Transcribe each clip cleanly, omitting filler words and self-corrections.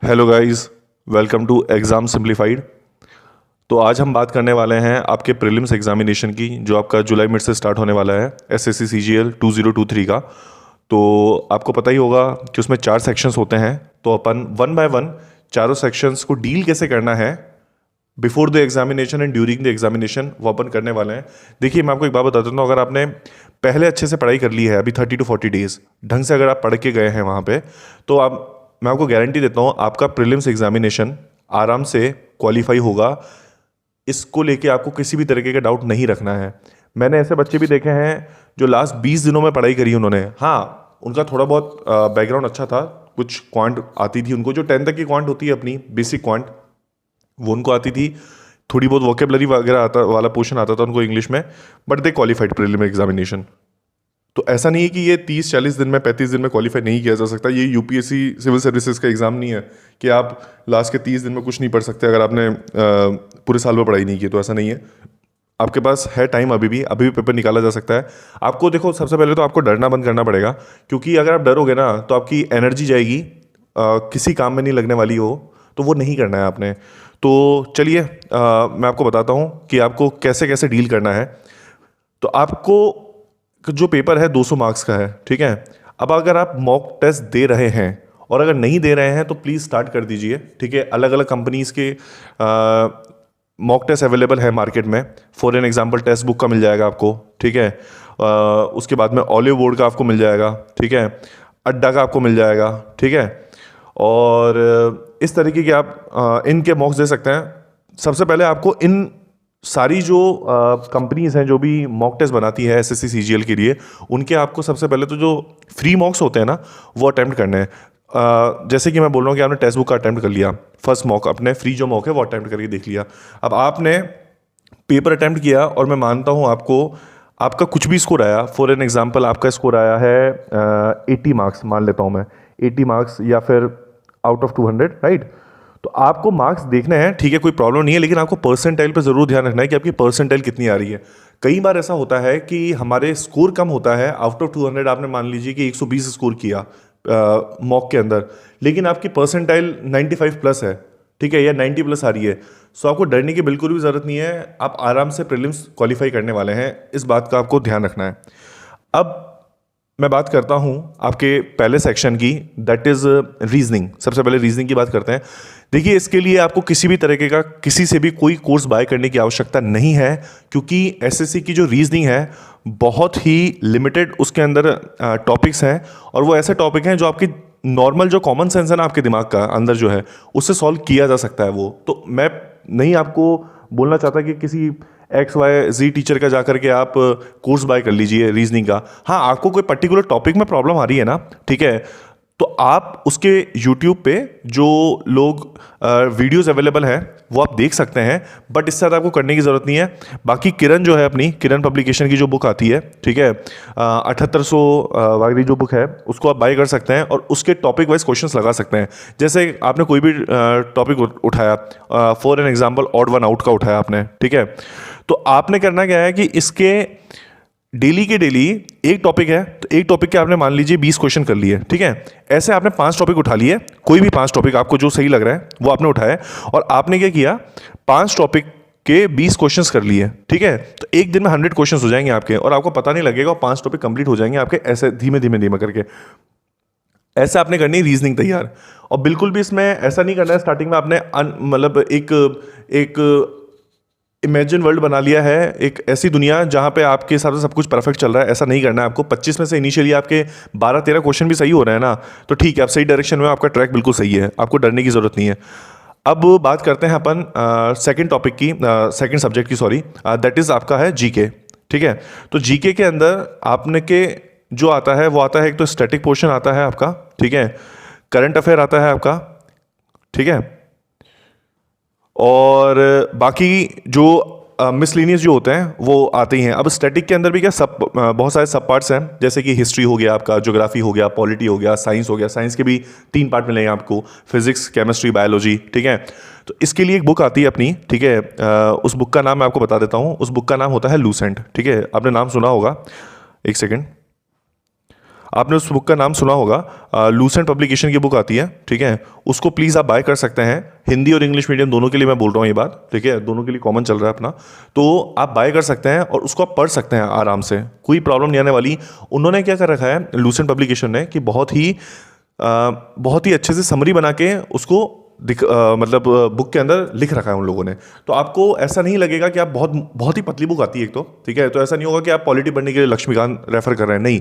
Hello guys, welcome to exam simplified. तो आज हम बात करने वाले हैं आपके प्रीलिम्स एग्जामिनेशन की, जो आपका जुलाई मिड से स्टार्ट होने वाला है, एसएससी सीजीएल 2023 का। तो आपको पता ही होगा कि उसमें 4 सेक्शंस होते हैं। तो अपन वन बाय वन चारों सेक्शंस को डील कैसे करना है before the examination and during the examination, वो अपन करने वाले हैं। देखिए, मैं आपको एक बात बता देता हूँ। अगर आपने पहले अच्छे से पढ़ाई कर ली है, अभी 30 to 40 डेज ढंग से अगर आप पढ़ के गए हैं वहाँ पे, तो आप, मैं आपको गारंटी देता हूँ, आपका प्रीलिम्स एग्जामिनेशन आराम से क्वालिफाई होगा। इसको लेके आपको किसी भी तरीके का डाउट नहीं रखना है। मैंने ऐसे बच्चे भी देखे हैं जो लास्ट 20 दिनों में पढ़ाई करी उन्होंने। हाँ, उनका थोड़ा बहुत बैकग्राउंड अच्छा था, कुछ क्वांट आती थी उनको, जो 10 तक की क्वांट होती है अपनी बेसिक क्वांट, वो उनको आती थी। थोड़ी बहुत वोकेबलरी वगैरह आता वाला पोर्शन आता था उनको इंग्लिश में, but they qualified prelim examination. तो ऐसा नहीं है कि ये 30-40 दिन में, 35 दिन में क्वालिफाई नहीं किया जा सकता। ये यूपीएससी सिविल सर्विसेज का एग्जाम नहीं है कि आप लास्ट के 30 दिन में कुछ नहीं पढ़ सकते अगर आपने पूरे साल में पढ़ाई नहीं की। तो ऐसा नहीं है, आपके पास है टाइम, अभी भी पेपर निकाला जा सकता है। आपको देखो, सबसे पहले तो आपको डरना बंद करना पड़ेगा, क्योंकि अगर आप डरोगे ना तो आपकी एनर्जी जाएगी, किसी काम में नहीं लगने वाली हो, तो वो नहीं करना है आपने। तो चलिए, मैं आपको बताता हूँ कि आपको कैसे कैसे डील करना है। तो आपको जो पेपर है 200 मार्क्स का है, ठीक है। अब अगर आप मॉक टेस्ट दे रहे हैं, और अगर नहीं दे रहे हैं तो प्लीज़ स्टार्ट कर दीजिए, ठीक है। अलग अलग कंपनीज़ के मॉक टेस्ट अवेलेबल है मार्केट में। For an example, text book का मिल जाएगा आपको, ठीक है। उसके बाद में ऑलिव बोर्ड का आपको मिल जाएगा, ठीक है। अड्डा का आपको मिल जाएगा, ठीक है। और इस तरीके के आप इनके मॉक्स दे सकते हैं। सबसे पहले आपको इन सारी जो कंपनीज हैं जो भी मॉक टेस्ट बनाती है एसएससी सीजीएल के लिए, उनके आपको सबसे पहले तो जो फ्री मॉक्स होते हैं ना, वो अटैम्प्ट करने हैं। जैसे कि मैं बोल रहा हूँ कि आपने टेक्स्ट बुक का अटैम्प्ट कर लिया, फर्स्ट मॉक अपने फ्री जो मॉक है वो अटैम्प्ट करके देख लिया। अब आपने पेपर अटैम्प्ट किया, और मैं मानता हूँ आपको, आपका कुछ भी स्कोर आया, फॉर एन एग्जाम्पल आपका स्कोर आया है 80 मार्क्स, मान लेता हूँ मैं 80 मार्क्स, या फिर आउट ऑफ 200, राइट। तो आपको मार्क्स देखने हैं, ठीक है, कोई प्रॉब्लम नहीं है, लेकिन आपको परसेंटाइल पे ज़रूर ध्यान रखना है कि आपकी परसेंटाइल कितनी आ रही है। कई बार ऐसा होता है कि हमारे स्कोर कम होता है, आउट ऑफ 200 आपने मान लीजिए कि 120 स्कोर किया मॉक के अंदर, लेकिन आपकी परसेंटाइल 95 प्लस है, ठीक है, या 90 प्लस आ रही है। सो आपको डरने की बिल्कुल भी ज़रूरत नहीं है, आप आराम से प्रीलिम्स क्वालिफाई करने वाले हैं। इस बात का आपको ध्यान रखना है। अब मैं बात करता हूं आपके पहले सेक्शन की, दैट इज़ रीजनिंग। सबसे पहले रीजनिंग की बात करते हैं। देखिए, इसके लिए आपको किसी भी तरीके का, किसी से भी कोई कोर्स बाय करने की आवश्यकता नहीं है, क्योंकि एसएससी की जो रीजनिंग है बहुत ही लिमिटेड उसके अंदर टॉपिक्स हैं, और वो ऐसे टॉपिक हैं जो आपकी नॉर्मल जो कॉमन सेंस है ना आपके दिमाग का अंदर जो है, उससे सॉल्व किया जा सकता है वो। तो मैं नहीं आपको बोलना चाहता कि किसी XYZ टीचर का जाकर के आप कोर्स बाय कर लीजिए रीजनिंग का। हाँ, आपको कोई पर्टिकुलर टॉपिक में प्रॉब्लम आ रही है ना, ठीक है, तो आप उसके यूट्यूब पे जो लोग वीडियोस अवेलेबल हैं वो आप देख सकते हैं, बट इससे ज़्यादा आपको करने की ज़रूरत नहीं है। बाकी किरण जो है, अपनी किरण पब्लिकेशन की जो बुक आती है, ठीक है, 7800 वाली जो बुक है, उसको आप बाय कर सकते हैं, और उसके टॉपिक वाइज क्वेश्चंस लगा सकते हैं। जैसे आपने कोई भी टॉपिक उठाया, for an example odd one out का उठाया आपने, ठीक है, तो आपने करना क्या है कि इसके डेली के डेली एक टॉपिक है, तो एक टॉपिक के आपने मान लीजिए 20 क्वेश्चन कर लिए, ठीक है। ऐसे आपने 5 टॉपिक उठा लिए, कोई भी 5 टॉपिक आपको जो सही लग रहा है वो आपने उठाया, और आपने क्या किया, 5 टॉपिक के 20 क्वेश्चंस कर लिए, ठीक है। तो एक दिन में 100 क्वेश्चंस हो जाएंगे आपके, और आपको पता नहीं लगेगा, और 5 टॉपिक कंप्लीट हो जाएंगे आपके, ऐसे धीमे धीमे धीमे करके। ऐसे आपने करनी है रीजनिंग तैयार। और बिल्कुल भी इसमें ऐसा नहीं करना है स्टार्टिंग में आपने मतलब एक इमेजिन वर्ल्ड बना लिया है, एक ऐसी दुनिया जहां पे आपके हिसाब से सब कुछ परफेक्ट चल रहा है। ऐसा नहीं करना है आपको। 25 में से इनिशियली आपके 12-13 क्वेश्चन भी सही हो रहे हैं ना, तो ठीक है, आप सही डायरेक्शन में, आपका ट्रैक बिल्कुल सही है, आपको डरने की जरूरत नहीं है। अब बात करते हैं अपन सेकंड टॉपिक की, सेकंड सब्जेक्ट की, सॉरी, दैट इज आपका है जीके, ठीक है। तो जीके के अंदर आपने के जो आता है वो आता है, एक तो स्टैटिक पोर्शन आता है आपका, ठीक है, करंट अफेयर आता है आपका, ठीक है, और बाकी जो मिसलिनियस जो होते हैं वो आते ही हैं। अब स्टैटिक के अंदर भी क्या सब बहुत सारे सब पार्ट्स हैं, जैसे कि हिस्ट्री हो गया आपका, ज्योग्राफी हो गया, पॉलिटी हो गया, साइंस हो गया। साइंस के भी 3 पार्ट मिलेंगे आपको, फिजिक्स, केमिस्ट्री, बायोलॉजी, ठीक है। तो इसके लिए एक बुक आती है अपनी, ठीक है, उस बुक का नाम मैं आपको बता देता हूँ। उस बुक का नाम होता है लूसेंट, ठीक है, आपने नाम सुना होगा। एक सेकेंड, आपने उस बुक का नाम सुना होगा, लूसेंट पब्लिकेशन की बुक आती है, ठीक है, उसको प्लीज़ आप बाय कर सकते हैं। हिंदी और इंग्लिश मीडियम दोनों के लिए मैं बोल रहा हूँ ये बात, ठीक है, दोनों के लिए कॉमन चल रहा है अपना। तो आप बाय कर सकते हैं और उसको आप पढ़ सकते हैं आराम से, कोई प्रॉब्लम नहीं आने वाली। उन्होंने क्या कर रखा है लूसेंट पब्लिकेशन ने कि बहुत ही अच्छे से समरी बना के उसको मतलब बुक के अंदर लिख रखा है उन लोगों ने। तो आपको ऐसा नहीं लगेगा कि आप बहुत बहुत ही पतली बुक आती है एक तो, ठीक है, तो ऐसा नहीं होगा कि आप पॉलिटी पढ़ने के लिए लक्ष्मीकांत रेफर कर रहे हैं, नहीं,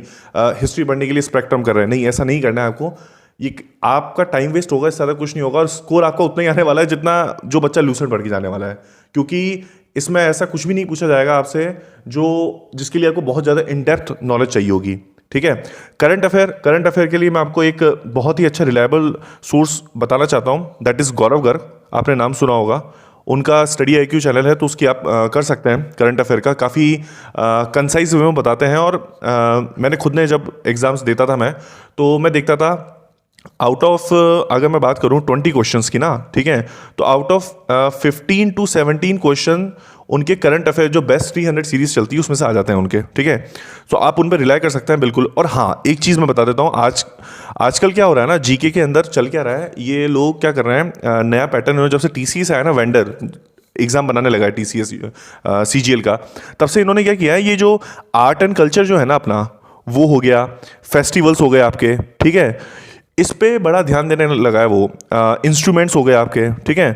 हिस्ट्री पढ़ने के लिए स्पेक्ट्रम कर रहे हैं, नहीं, ऐसा नहीं करना है आपको। ये आपका टाइम वेस्ट होगा, इससे ज़्यादा कुछ नहीं होगा, और स्कोर आपका उतना ही आने वाला है जितना जो बच्चा लूसेंट पढ़ के जाने वाला है, क्योंकि इसमें ऐसा कुछ भी नहीं पूछा जाएगा आपसे जिसके लिए आपको बहुत ज़्यादा इन डेप्थ नॉलेज चाहिए होगी, ठीक है। करंट अफेयर के लिए मैं आपको एक बहुत ही अच्छा रिलायबल सोर्स बताना चाहता हूँ, दैट इज़ गौरव गर्ग। आपने नाम सुना होगा, उनका स्टडी IQ चैनल है, तो उसकी आप कर सकते हैं करंट अफेयर का, काफ़ी कंसाइज वे में बताते हैं। और मैंने खुद ने जब एग्ज़ाम्स देता था मैं, तो मैं देखता था आउट ऑफ, अगर मैं बात करूं 20 क्वेश्चंस की ना, ठीक है, तो आउट ऑफ 15 to 17 क्वेश्चन उनके करंट अफेयर जो बेस्ट 300 सीरीज चलती है उसमें से आ जाते हैं उनके, ठीक है। तो आप उन पर रिलाई कर सकते हैं बिल्कुल। और हाँ, एक चीज़ मैं बता देता हूँ, आजकल क्या हो रहा है ना, जीके के अंदर चल क्या रहा है, ये लोग क्या कर रहे हैं, नया पैटर्न जब से TCS आया ना, वेंडर एग्जाम बनाने लगा है TCS CGL का, तब से इन्होंने क्या किया है, ये जो आर्ट एंड कल्चर जो है ना अपना, वो हो गया, फेस्टिवल्स हो गए आपके, ठीक है, इस पे बड़ा ध्यान देने लगा है वो। इंस्ट्रूमेंट्स हो गए आपके, ठीक है,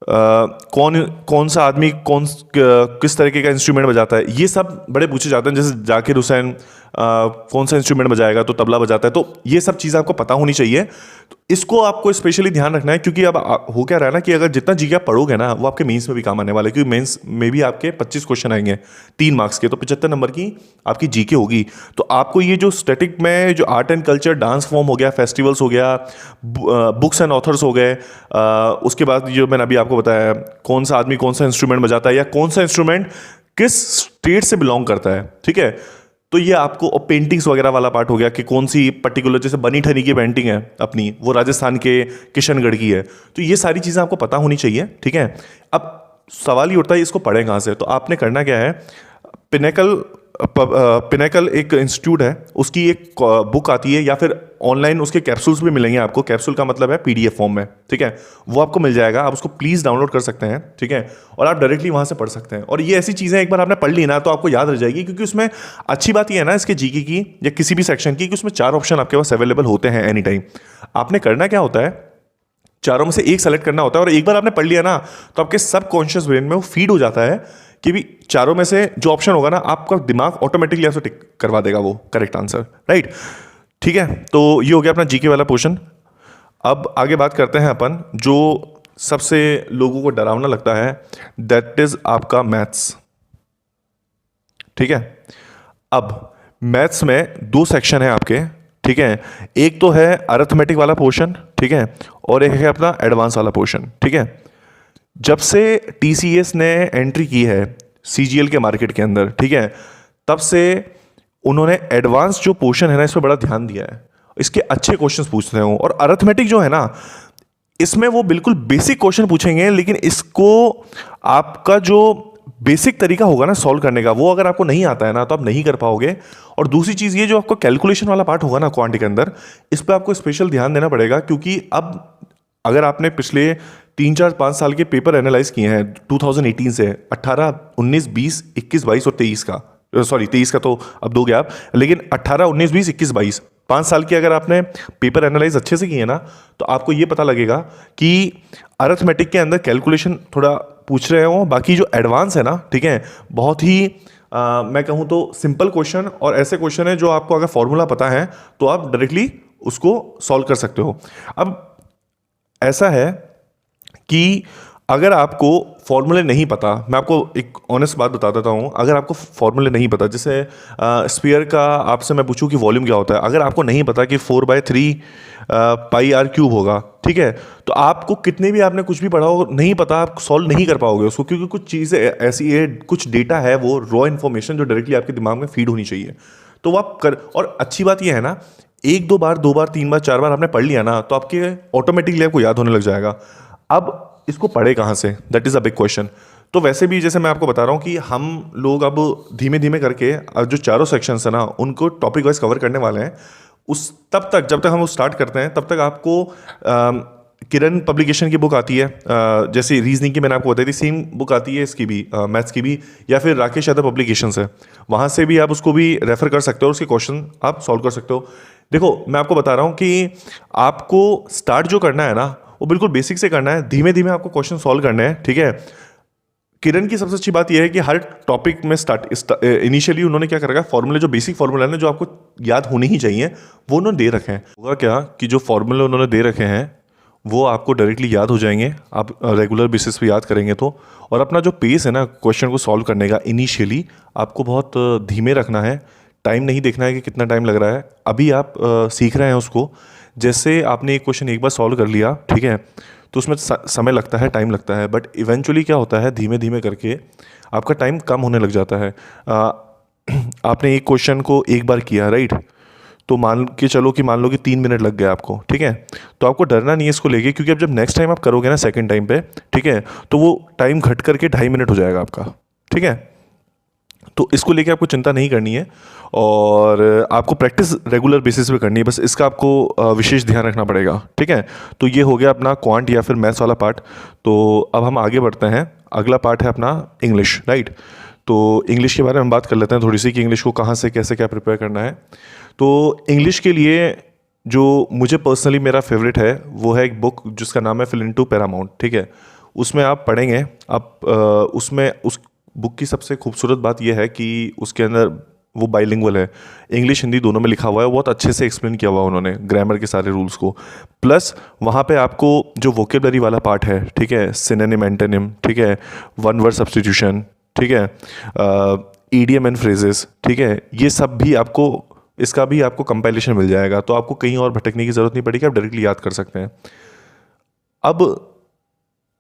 कौन सा आदमी किस तरीके का इंस्ट्रूमेंट बजाता है, ये सब बड़े पूछे जाते हैं। जैसे जाकिर हुसैन कौन सा इंस्ट्रूमेंट बजाएगा, तो तबला बजाता है, तो ये सब चीज़ें आपको पता होनी चाहिए। तो इसको आपको स्पेशली ध्यान रखना है, क्योंकि अब हो क्या रहा है ना कि अगर जितना जीके आप पढ़ोगे ना, वो आपके मेंस में भी काम आने वाला है, क्योंकि मेंस में भी आपके 25 क्वेश्चन आएंगे 3 मार्क्स के, तो 75 नंबर की आपकी जीके होगी। तो आपको ये जो स्टैटिक में जो art and culture, dance form हो गया, फेस्टिवल्स हो गया, बुक्स एंड ऑथर्स हो गए, उसके बाद जो मैंने अभी आपको बताया, कौन सा आदमी कौन सा इंस्ट्रूमेंट बजाता है, या कौन सा इंस्ट्रूमेंट किस स्टेट से बिलोंग करता है, ठीक है, तो ये आपको, और पेंटिंग्स वगैरह वाला पार्ट हो गया कि कौन सी पर्टिकुलर, जैसे बनी ठनी की पेंटिंग है अपनी, वो राजस्थान के किशनगढ़ की है, तो ये सारी चीज़ें आपको पता होनी चाहिए, ठीक है। अब सवाल ही उठता है इसको पढ़ें कहाँ से, तो आपने करना क्या है, पिनेकल एक इंस्टीट्यूट है, उसकी एक बुक आती है, या फिर ऑनलाइन उसके कैप्सूल्स भी मिलेंगे आपको। कैप्सूल का मतलब है PDF फॉर्म में, ठीक है, वो आपको मिल जाएगा, आप उसको प्लीज़ डाउनलोड कर सकते हैं, ठीक है, और आप डायरेक्टली वहाँ से पढ़ सकते हैं। और ये ऐसी चीज़ें एक बार आपने पढ़ ली ना, तो आपको याद रह जाएगी, क्योंकि उसमें अच्छी बात ये है ना इसके जीके की या किसी भी सेक्शन की, कि उसमें 4 ऑप्शन आपके पास अवेलेबल होते हैं एनी टाइम। आपने करना क्या होता है, चारों में से एक सेलेक्ट करना होता है, और एक बार आपने पढ़ लिया ना, तो आपके सबकॉन्शियस ब्रेन में वो फीड हो जाता है कि भी चारों में से जो ऑप्शन होगा ना, आपका दिमाग ऑटोमेटिकली आपसे टिक करवा देगा वो करेक्ट आंसर, राइट, ठीक है। तो ये हो गया अपना जीके वाला पोर्शन। अब आगे बात करते हैं अपन जो सबसे लोगों को डरावना लगता है, दैट इज आपका मैथ्स, ठीक है। अब मैथ्स में 2 सेक्शन है आपके, ठीक है, एक तो है अरिथमेटिक वाला पोर्शन, ठीक है, और एक है अपना एडवांस वाला पोर्शन, ठीक है। जब से TCS ने एंट्री की है CGL के मार्केट के अंदर, ठीक है, तब से उन्होंने एडवांस जो पोर्शन है ना, इस पर बड़ा ध्यान दिया है, इसके अच्छे क्वेश्चंस पूछते हैं वो। और अरिथमेटिक जो है ना, इसमें वो बिल्कुल बेसिक क्वेश्चन पूछेंगे, लेकिन इसको आपका जो बेसिक तरीका होगा ना सॉल्व करने का, वो अगर आपको नहीं आता है ना, तो आप नहीं कर पाओगे। और दूसरी चीज़ ये, जो आपको कैलकुलेशन वाला पार्ट होगा ना क्वांट के अंदर, इस पर आपको स्पेशल ध्यान देना पड़ेगा, क्योंकि अब अगर आपने पिछले 3, 4, 5 साल के पेपर एनालाइज किए हैं 2018 से, 18, 19, 20, 21, 22 और 23 का, सॉरी 23 का तो अब दोगे आप, लेकिन 18, 19, 20, 21, 22 5 साल की अगर आपने पेपर एनालाइज अच्छे से किए ना, तो आपको ये पता लगेगा कि अरिथमेटिक के अंदर कैलकुलेशन थोड़ा पूछ रहे हो, बाकी जो एडवांस है ना, ठीक है, बहुत ही मैं कहूँ तो सिंपल क्वेश्चन, और ऐसे क्वेश्चन है जो आपको अगर फॉर्मूला पता है तो आप डायरेक्टली उसको सॉल्व कर सकते हो। अब ऐसा है कि अगर आपको फॉर्मूले नहीं पता, मैं आपको एक ऑनेस्ट बात बता देता हूँ, अगर आपको फॉर्मूले नहीं पता, जैसे स्फीयर का आपसे मैं पूछूं कि वॉल्यूम क्या होता है, अगर आपको नहीं पता कि 4/3 पाई r क्यूब होगा, ठीक है, तो आपको कितने भी आपने कुछ भी पढ़ा हो, नहीं पता, आप सॉल्व नहीं कर पाओगे उसको, क्योंकि कुछ चीज़ें ऐसी है, कुछ डेटा है वो रॉ इन्फॉर्मेशन जो डायरेक्टली आपके दिमाग में फीड होनी चाहिए, तो वो आप कर। और अच्छी बात ये है ना, 1-2 बार, 2 बार, 3 बार, 4 बार आपने पढ़ लिया ना, तो आपके ऑटोमेटिकली आपको याद होने लग जाएगा। अब इसको पढ़े कहाँ से, that is a big question. तो वैसे भी जैसे मैं आपको बता रहा हूँ कि हम लोग अब धीमे धीमे करके अब जो चारों सेक्शंस है ना उनको टॉपिक वाइज कवर करने वाले हैं। उस तब तक जब तक हम स्टार्ट करते हैं तब तक आपको किरण पब्लिकेशन की बुक आती है, जैसे रीजनिंग की मैंने आपको बताई थी, सेम बुक आती है इसकी भी, मैथ्स की भी, या फिर राकेश यादव पब्लिकेशन है, वहाँ से भी आप उसको भी रेफर कर सकते हो और उसके क्वेश्चन आप सॉल्व कर सकते हो। देखो मैं आपको बता रहा हूँ कि आपको स्टार्ट जो करना है ना वो बिल्कुल बेसिक से करना है, धीमे धीमे आपको क्वेश्चन सॉल्व करने हैं, ठीक है। किरण की सबसे अच्छी बात यह है कि हर टॉपिक में इनिशियली उन्होंने क्या कर रखा है, फॉर्मूले जो बेसिक फॉर्मूला है ना जो आपको याद होने ही चाहिए वो उन्होंने दे रखे हैं। होगा क्या कि जो फॉर्मूले उन्होंने दे रखे हैं वो आपको डायरेक्टली याद हो जाएंगे, आप रेगुलर बेसिस पे याद करेंगे तो। और अपना जो पेस है ना क्वेश्चन को सॉल्व करने का इनिशियली आपको बहुत धीमे रखना है, टाइम नहीं देखना है कि कितना टाइम लग रहा है। अभी आप सीख रहे हैं उसको, जैसे आपने एक क्वेश्चन एक बार सॉल्व कर लिया, ठीक है, तो उसमें समय लगता है, टाइम लगता है, बट इवेंचुअली क्या होता है धीमे धीमे करके आपका टाइम कम होने लग जाता है। आपने एक क्वेश्चन को एक बार किया, राइट, तो मान लो कि 3 मिनट लग गए आपको, ठीक है, तो आपको डरना नहीं है इसको लेके, क्योंकि अब जब नेक्स्ट टाइम आप करोगे ना सेकंड टाइम पे, ठीक है, तो वो टाइम घट करके 2.5 मिनट हो जाएगा आपका, ठीक है। तो इसको लेके आपको चिंता नहीं करनी है और आपको प्रैक्टिस रेगुलर बेसिस पे करनी है, बस इसका आपको विशेष ध्यान रखना पड़ेगा, ठीक है। तो ये हो गया अपना क्वांट या फिर मैथ्स वाला पार्ट। तो अब हम आगे बढ़ते हैं, अगला पार्ट है अपना इंग्लिश, राइट। तो इंग्लिश के बारे में बात कर लेते हैं थोड़ी सी कि इंग्लिश को कहाँ से कैसे क्या प्रिपेयर करना है। तो इंग्लिश के लिए जो मुझे पर्सनली मेरा फेवरेट है वो है एक बुक जिसका नाम है फिल इन टू पैरामाउंट, ठीक है। उसमें आप पढ़ेंगे, आप उसमें उस बुक की सबसे खूबसूरत बात यह है कि उसके अंदर वो बाइलिंगुअल है, इंग्लिश हिंदी दोनों में लिखा हुआ है, बहुत अच्छे से एक्सप्लेन किया हुआ है उन्होंने ग्रामर के सारे रूल्स को। प्लस वहाँ पे आपको जो वोकेबलरी वाला पार्ट है, ठीक है, सिनोनिम एंटोनिम, ठीक है, वन वर्ड सब्स्टिट्यूशन, ठीक है, ईडियम एंड फ्रेजेस, ठीक है, ये सब भी आपको, इसका भी आपको कंपाइलेशन मिल जाएगा, तो आपको कहीं और भटकने की ज़रूरत नहीं पड़ेगी, आप डायरेक्टली याद कर सकते हैं। अब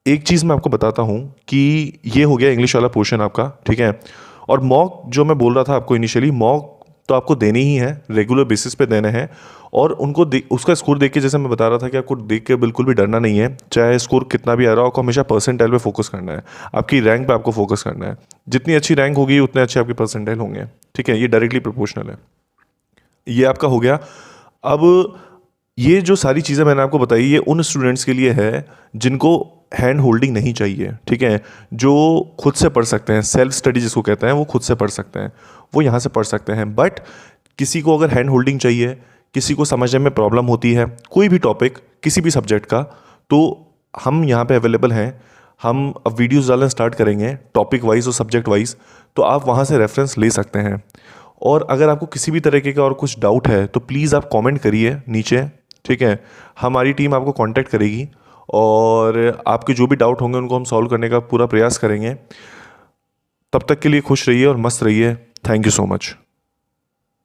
एक चीज़ मैं आपको बताता हूँ कि ये हो गया इंग्लिश वाला पोर्शन आपका, ठीक है। और मॉक जो मैं बोल रहा था आपको इनिशियली, मॉक तो आपको देने ही है, रेगुलर बेसिस पे देने हैं, और उनको उसका स्कोर देख के, जैसे मैं बता रहा था कि आपको देख के बिल्कुल भी डरना नहीं है, चाहे स्कोर कितना भी आ रहा हो, आपको हमेशा परसेंटाइल पे फोकस करना है, आपकी रैंक पे आपको फोकस करना है। जितनी अच्छी रैंक होगी उतने अच्छे आपके परसेंटाइल होंगे, ठीक है, ये डायरेक्टली प्रोपोर्शनल है। ये आपका हो गया। अब ये जो सारी चीज़ें मैंने आपको बताई ये उन स्टूडेंट्स के लिए है जिनको हैंड होल्डिंग नहीं चाहिए, ठीक है, जो खुद से पढ़ सकते हैं, सेल्फ स्टडी जिसको कहते हैं, वो खुद से पढ़ सकते हैं, वो यहाँ से पढ़ सकते हैं। बट किसी को अगर हैंड होल्डिंग चाहिए, किसी को समझने में प्रॉब्लम होती है कोई भी टॉपिक किसी भी सब्जेक्ट का, तो हम यहाँ पे अवेलेबल हैं। हम अब वीडियोज़ डालना स्टार्ट करेंगे टॉपिक वाइज और सब्जेक्ट वाइज, तो आप वहाँ से रेफरेंस ले सकते हैं। और अगर आपको किसी भी तरीके का और कुछ डाउट है तो प्लीज़ आप कमेंट करिए नीचे, ठीक है, हमारी टीम आपको कांटेक्ट करेगी और आपके जो भी डाउट होंगे उनको हम सॉल्व करने का पूरा प्रयास करेंगे। तब तक के लिए खुश रहिए और मस्त रहिए। Thank you so much.